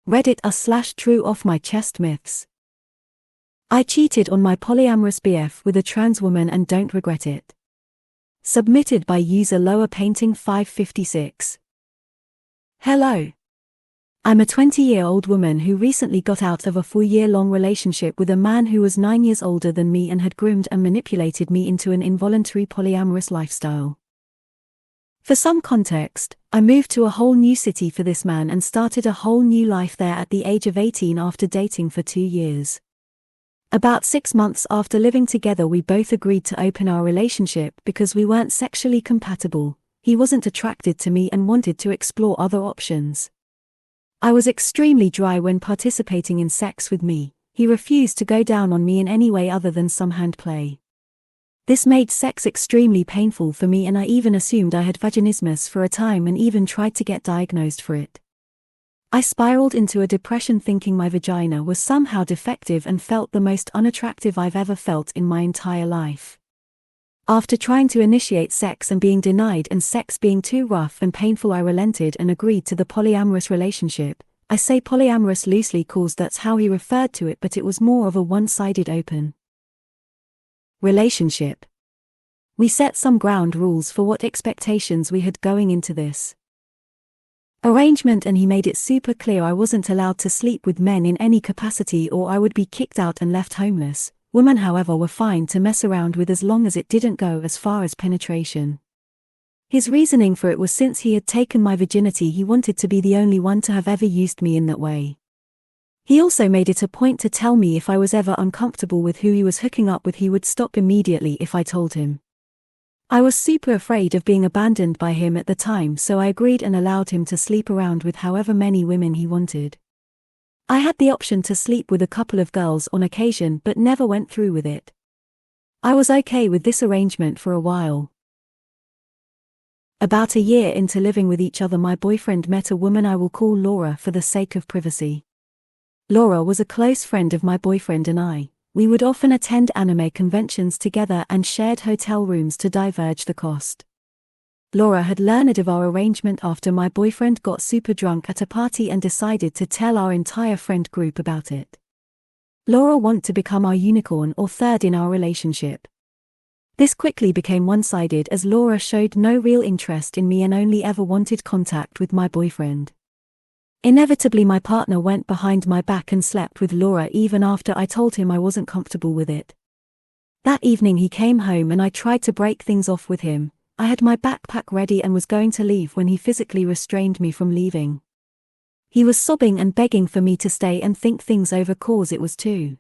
Reddit r/TrueOffMyChest myths. I cheated on my polyamorous BF with a trans woman and don't regret it. Submitted by user Lower Painting 556. Hello. I'm a 20-year-old woman who recently got out of a 4-year-long relationship with a man who was 9 years older than me and had groomed and manipulated me into an involuntary polyamorous lifestyle. For some context, I moved to a whole new city for this man and started a whole new life there at the age of 18 after dating for 2 years. About 6 months after living together, we both agreed to open our relationship because we weren't sexually compatible. He wasn't attracted to me and wanted to explore other options. I was extremely dry when participating in sex with me. He refused to go down on me in any way other than some hand play. This made sex extremely painful for me, and I even assumed I had vaginismus for a time and even tried to get diagnosed for it. I spiraled into a depression thinking my vagina was somehow defective and felt the most unattractive I've ever felt in my entire life. After trying to initiate sex and being denied and sex being too rough and painful, I relented and agreed to the polyamorous relationship. I say polyamorous loosely cause that's how he referred to it, but it was more of a one-sided open relationship. We set some ground rules for what expectations we had going into this arrangement, and he made it super clear I wasn't allowed to sleep with men in any capacity or I would be kicked out and left homeless. Women, however, were fine to mess around with as long as it didn't go as far as penetration. His reasoning for it was since he had taken my virginity, he wanted to be the only one to have ever used me in that way. He also made it a point to tell me if I was ever uncomfortable with who he was hooking up with, he would stop immediately if I told him. I was super afraid of being abandoned by him at the time, so I agreed and allowed him to sleep around with however many women he wanted. I had the option to sleep with a couple of girls on occasion but never went through with it. I was okay with this arrangement for a while. About a year into living with each other, my boyfriend met a woman I will call Laura for the sake of privacy. Laura was a close friend of my boyfriend and I. We would often attend anime conventions together and shared hotel rooms to diverge the cost. Laura had learned of our arrangement after my boyfriend got super drunk at a party and decided to tell our entire friend group about it. Laura wanted to become our unicorn or third in our relationship. This quickly became one-sided as Laura showed no real interest in me and only ever wanted contact with my boyfriend. Inevitably, my partner went behind my back and slept with Laura even after I told him I wasn't comfortable with it. That evening he came home and I tried to break things off with him. I had my backpack ready and was going to leave when he physically restrained me from leaving. He was sobbing and begging for me to stay and think things over cause it was too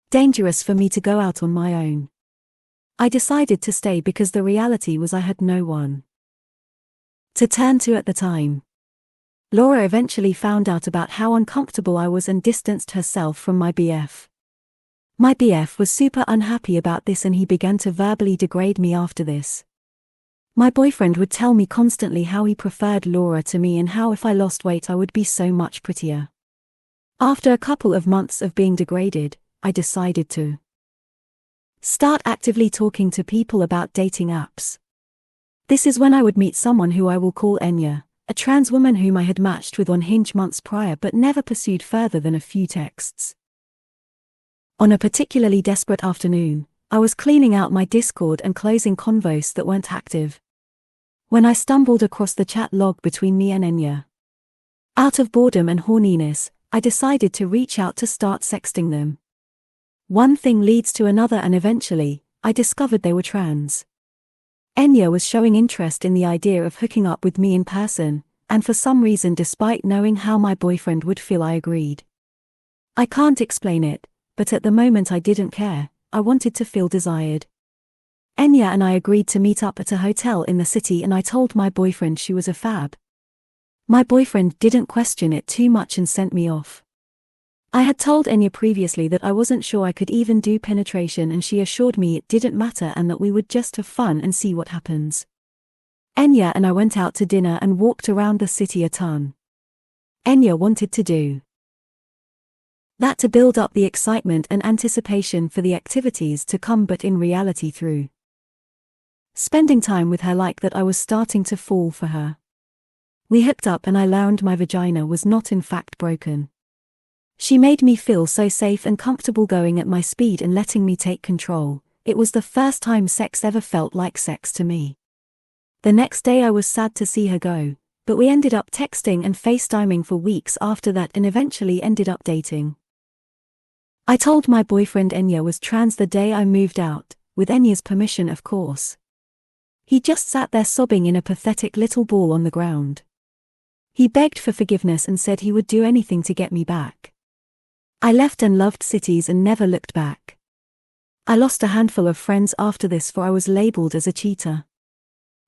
dangerous for me to go out on my own. I decided to stay because the reality was I had no one to turn to at the time. Laura eventually found out about how uncomfortable I was and distanced herself from my BF. My BF was super unhappy about this and he began to verbally degrade me after this. My boyfriend would tell me constantly how he preferred Laura to me and how if I lost weight I would be so much prettier. After a couple of months of being degraded, I decided to start actively talking to people about dating apps. This is when I would meet someone who I will call Enya, a trans woman whom I had matched with on Hinge months prior but never pursued further than a few texts. On a particularly desperate afternoon, I was cleaning out my Discord and closing convos that weren't active, when I stumbled across the chat log between me and Enya. Out of boredom and horniness, I decided to reach out to start sexting them. One thing leads to another and eventually, I discovered they were trans. Enya was showing interest in the idea of hooking up with me in person, and for some reason, despite knowing how my boyfriend would feel, I agreed. I can't explain it, but at the moment I didn't care. I wanted to feel desired. Enya and I agreed to meet up at a hotel in the city and I told my boyfriend she was a fab. My boyfriend didn't question it too much and sent me off. I had told Enya previously that I wasn't sure I could even do penetration and she assured me it didn't matter and that we would just have fun and see what happens. Enya and I went out to dinner and walked around the city a ton. Enya wanted to do that to build up the excitement and anticipation for the activities to come, but in reality through spending time with her like that I was starting to fall for her. We hooked up and I learned my vagina was not in fact broken. She made me feel so safe and comfortable going at my speed and letting me take control. It was the first time sex ever felt like sex to me. The next day I was sad to see her go, but we ended up texting and FaceTiming for weeks after that and eventually ended up dating. I told my boyfriend Enya was trans the day I moved out, with Enya's permission of course. He just sat there sobbing in a pathetic little ball on the ground. He begged for forgiveness and said he would do anything to get me back. I left and loved cities and never looked back. I lost a handful of friends after this, for I was labeled as a cheater.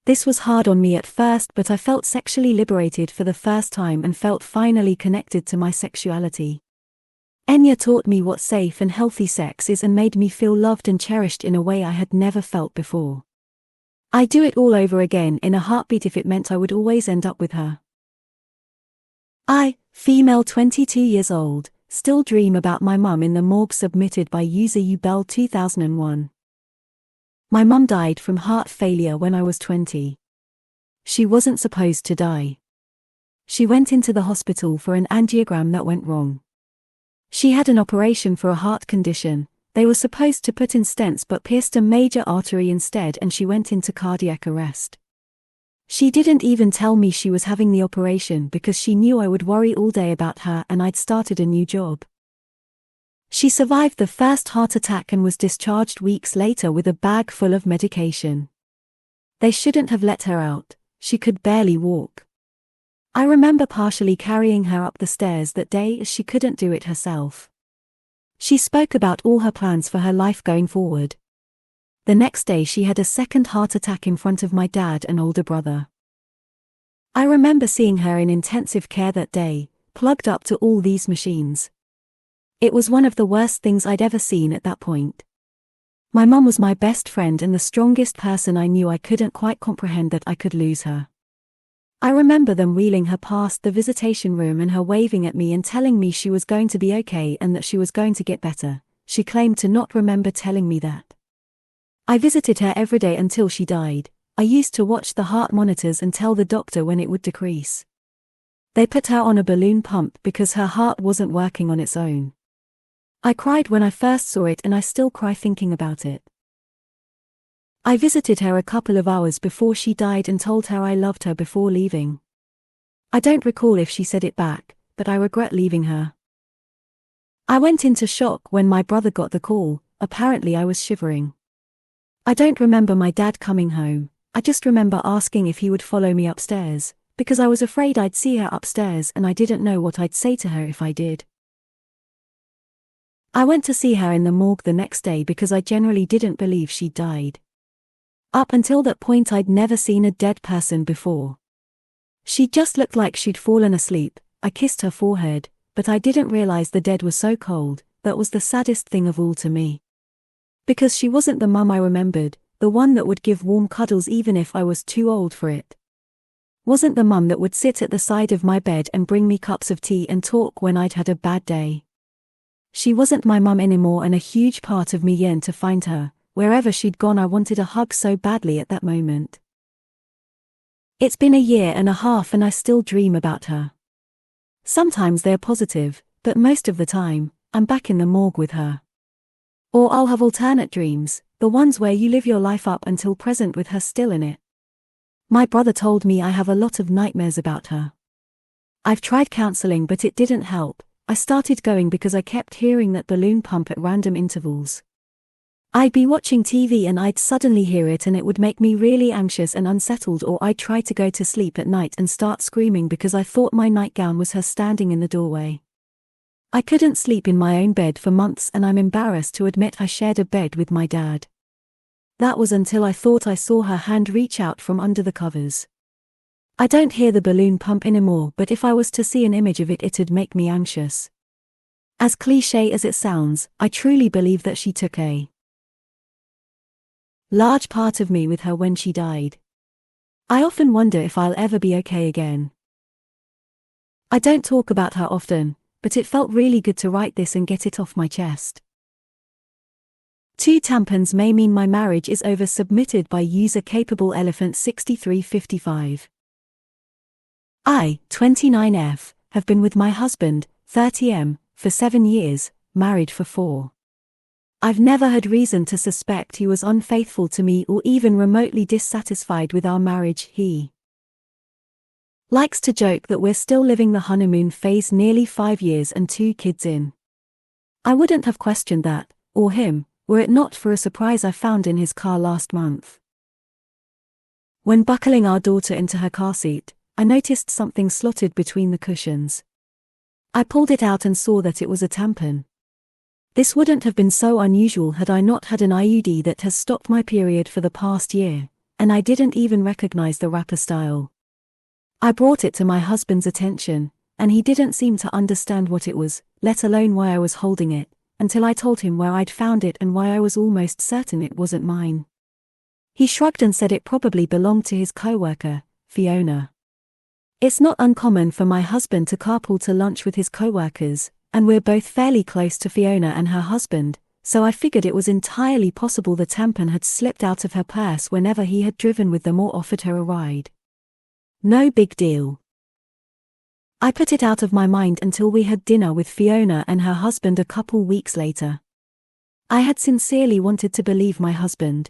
This was hard on me at first, but I felt sexually liberated for the first time and felt finally connected to my sexuality. Enya taught me what safe and healthy sex is and made me feel loved and cherished in a way I had never felt before. I'd do it all over again in a heartbeat if it meant I would always end up with her. I, female 22 years old, still dream about my mum in the morgue. Submitted by user ubell 2001. My mum died from heart failure when I was 20. She wasn't supposed to die. She went into the hospital for an angiogram that went wrong. She had an operation for a heart condition. They were supposed to put in stents but pierced a major artery instead and she went into cardiac arrest. She didn't even tell me she was having the operation because she knew I would worry all day about her and I'd started a new job. She survived the first heart attack and was discharged weeks later with a bag full of medication. They shouldn't have let her out. She could barely walk. I remember partially carrying her up the stairs that day as she couldn't do it herself. She spoke about all her plans for her life going forward. The next day she had a second heart attack in front of my dad and older brother. I remember seeing her in intensive care that day, plugged up to all these machines. It was one of the worst things I'd ever seen at that point. My mum was my best friend and the strongest person I knew. I couldn't quite comprehend that I could lose her. I remember them wheeling her past the visitation room and her waving at me and telling me she was going to be okay and that she was going to get better. She claimed to not remember telling me that. I visited her every day until she died. I used to watch the heart monitors and tell the doctor when it would decrease. They put her on a balloon pump because her heart wasn't working on its own. I cried when I first saw it and I still cry thinking about it. I visited her a couple of hours before she died and told her I loved her before leaving. I don't recall if she said it back, but I regret leaving her. I went into shock when my brother got the call. Apparently I was shivering. I don't remember my dad coming home. I just remember asking if he would follow me upstairs, because I was afraid I'd see her upstairs and I didn't know what I'd say to her if I did. I went to see her in the morgue the next day because I generally didn't believe she'd died. Up until that point I'd never seen a dead person before. She just looked like she'd fallen asleep. I kissed her forehead, but I didn't realize the dead were so cold. That was the saddest thing of all to me. Because she wasn't the mum I remembered, the one that would give warm cuddles even if I was too old for it. Wasn't the mum that would sit at the side of my bed and bring me cups of tea and talk when I'd had a bad day. She wasn't my mum anymore and a huge part of me yearned to find her. Wherever she'd gone I wanted a hug so badly at that moment. It's been a year and a half and I still dream about her. Sometimes they're positive, but most of the time, I'm back in the morgue with her. Or I'll have alternate dreams, the ones where you live your life up until present with her still in it. My brother told me I have a lot of nightmares about her. I've tried counseling but it didn't help. I started going because I kept hearing that balloon pump at random intervals. I'd be watching TV and I'd suddenly hear it and it would make me really anxious and unsettled, or I'd try to go to sleep at night and start screaming because I thought my nightgown was her standing in the doorway. I couldn't sleep in my own bed for months and I'm embarrassed to admit I shared a bed with my dad. That was until I thought I saw her hand reach out from under the covers. I don't hear the balloon pump anymore, but if I was to see an image of it, it'd make me anxious. As cliché as it sounds, I truly believe that she took a large part of me with her when she died. I often wonder if I'll ever be okay again. I don't talk about her often, but it felt really good to write this and get it off my chest. 2 tampons may mean my marriage is over. Submitted by user capable elephant 6355. I, 29F, have been with my husband, 30M, for 7 years, married for 4. I've never had reason to suspect he was unfaithful to me or even remotely dissatisfied with our marriage. He likes to joke that we're still living the honeymoon phase nearly 5 years and 2 kids in. I wouldn't have questioned that, or him, were it not for a surprise I found in his car last month. When buckling our daughter into her car seat, I noticed something slotted between the cushions. I pulled it out and saw that it was a tampon. This wouldn't have been so unusual had I not had an IUD that has stopped my period for the past year, and I didn't even recognize the wrapper style. I brought it to my husband's attention, and he didn't seem to understand what it was, let alone why I was holding it, until I told him where I'd found it and why I was almost certain it wasn't mine. He shrugged and said it probably belonged to his coworker, Fiona. It's not uncommon for my husband to carpool to lunch with his coworkers, and we're both fairly close to Fiona and her husband, so I figured it was entirely possible the tampon had slipped out of her purse whenever he had driven with them or offered her a ride. No big deal. I put it out of my mind until we had dinner with Fiona and her husband a couple weeks later. I had sincerely wanted to believe my husband.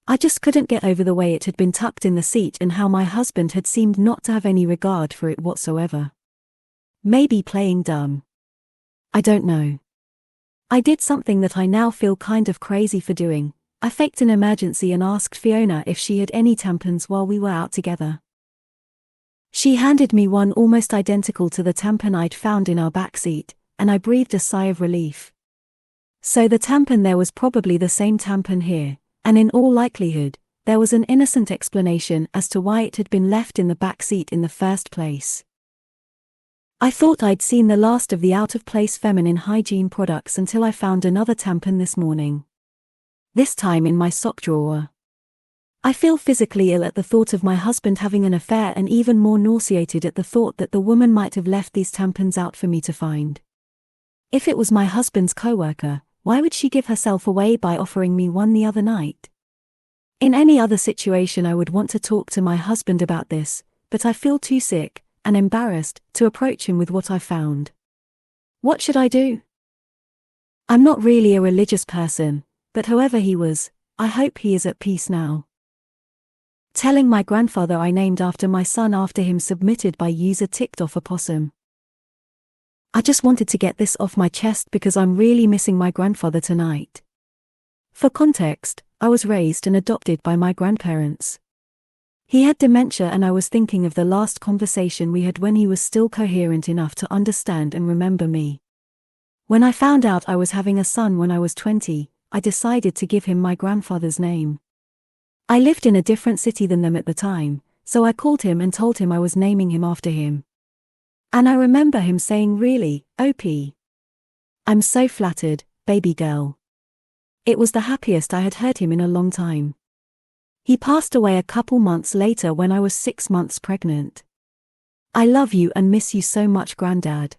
I just couldn't get over the way it had been tucked in the seat and how my husband had seemed not to have any regard for it whatsoever. Maybe playing dumb. I don't know. I did something that I now feel kind of crazy for doing. I faked an emergency and asked Fiona if she had any tampons while we were out together. She handed me one almost identical to the tampon I'd found in our backseat, and I breathed a sigh of relief. So the tampon there was probably the same tampon here, and in all likelihood, there was an innocent explanation as to why it had been left in the backseat in the first place. I thought I'd seen the last of the out-of-place feminine hygiene products until I found another tampon this morning. This time in my sock drawer. I feel physically ill at the thought of my husband having an affair and even more nauseated at the thought that the woman might have left these tampons out for me to find. If it was my husband's coworker, why would she give herself away by offering me one the other night? In any other situation I would want to talk to my husband about this, but I feel too sick and embarrassed to approach him with what I found. What should I do? I'm not really a religious person, but whoever he was, I hope he is at peace now. Telling my grandfather I named after my son after him submitted by user ticked off a possum. I just wanted to get this off my chest because I'm really missing my grandfather tonight. For context, I was raised and adopted by my grandparents. He had dementia and I was thinking of the last conversation we had when he was still coherent enough to understand and remember me. When I found out I was having a son when I was 20, I decided to give him my grandfather's name. I lived in a different city than them at the time, so I called him and told him I was naming him after him. And I remember him saying, "Really, OP? I'm so flattered, baby girl." It was the happiest I had heard him in a long time. He passed away a couple months later when I was 6 months pregnant. I love you and miss you so much, Granddad.